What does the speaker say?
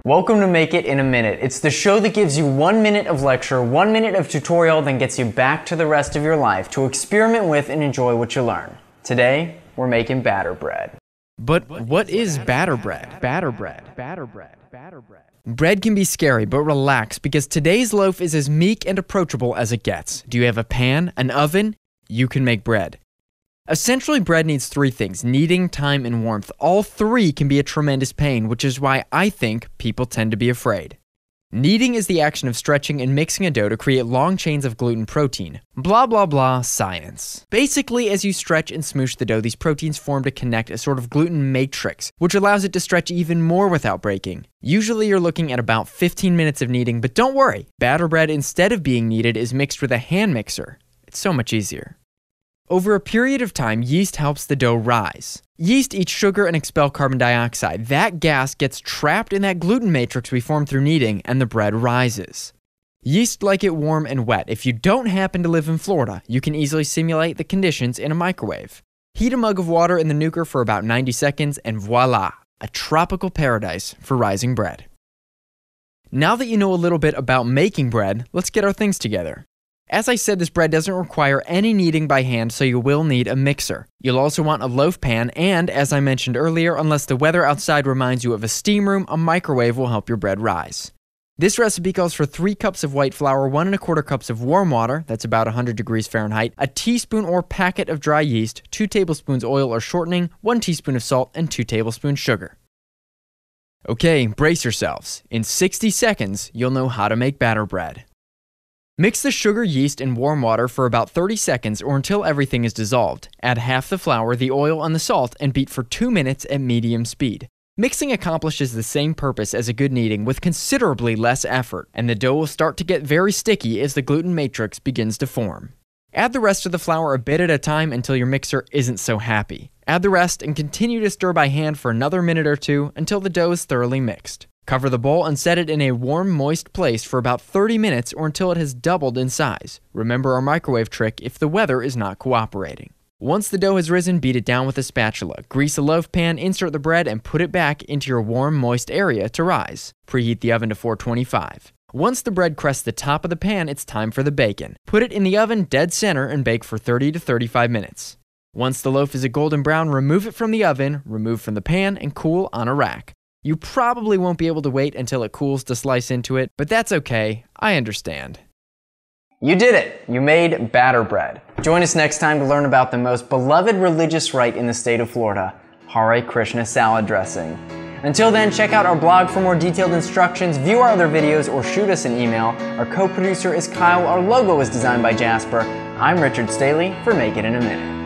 Welcome to Make It in a Minute. It's the show that gives you 1 minute of lecture, 1 minute of tutorial, then gets you back to the rest of your life to experiment with and enjoy what you learn. Today, we're making batter bread. But what is batter bread? Batter bread. Bread can be scary, but relax, because today's loaf is as meek and approachable as it gets. Do you have a pan, an oven? You can make bread. Essentially, bread needs three things: kneading, time, and warmth. All three can be a tremendous pain, which is why I think people tend to be afraid. Kneading is the action of stretching and mixing a dough to create long chains of gluten protein. Blah, blah, blah, science. Basically, as you stretch and smoosh the dough, these proteins form to connect a sort of gluten matrix, which allows it to stretch even more without breaking. Usually, you're looking at about 15 minutes of kneading, but don't worry. Batter bread, instead of being kneaded, is mixed with a hand mixer. It's so much easier. Over a period of time, yeast helps the dough rise. Yeast eats sugar and expel carbon dioxide. That gas gets trapped in that gluten matrix we formed through kneading, and the bread rises. Yeast like it warm and wet. If you don't happen to live in Florida, you can easily simulate the conditions in a microwave. Heat a mug of water in the nuker for about 90 seconds, and voila, a tropical paradise for rising bread. Now that you know a little bit about making bread, let's get our things together. As I said, this bread doesn't require any kneading by hand, so you will need a mixer. You'll also want a loaf pan, and as I mentioned earlier, unless the weather outside reminds you of a steam room, a microwave will help your bread rise. This recipe calls for 3 cups of white flour, 1 1/4 cups of warm water, that's about 100 degrees Fahrenheit, a teaspoon or packet of dry yeast, 2 tablespoons oil or shortening, 1 teaspoon of salt, and 2 tablespoons sugar. Okay, brace yourselves. In 60 seconds, you'll know how to make batter bread. Mix the sugar, yeast, and warm water for about 30 seconds or until everything is dissolved. Add half the flour, the oil, and the salt, and beat for 2 minutes at medium speed. Mixing accomplishes the same purpose as a good kneading with considerably less effort, and the dough will start to get very sticky as the gluten matrix begins to form. Add the rest of the flour a bit at a time until your mixer isn't so happy. Add the rest and continue to stir by hand for another minute or two until the dough is thoroughly mixed. Cover the bowl and set it in a warm, moist place for about 30 minutes or until it has doubled in size. Remember our microwave trick if the weather is not cooperating. Once the dough has risen, beat it down with a spatula. Grease a loaf pan, insert the bread, and put it back into your warm, moist area to rise. Preheat the oven to 425. Once the bread crests the top of the pan, it's time for the bacon. Put it in the oven dead center and bake for 30 to 35 minutes. Once the loaf is a golden brown, remove it from the oven, remove from the pan, and cool on a rack. You probably won't be able to wait until it cools to slice into it, but that's okay. I understand. You did it! You made batter bread. Join us next time to learn about the most beloved religious rite in the state of Florida, Hare Krishna salad dressing. Until then, check out our blog for more detailed instructions, view our other videos, or shoot us an email. Our co-producer is Kyle, our logo was designed by Jasper. I'm Richard Staley for Make It in a Minute.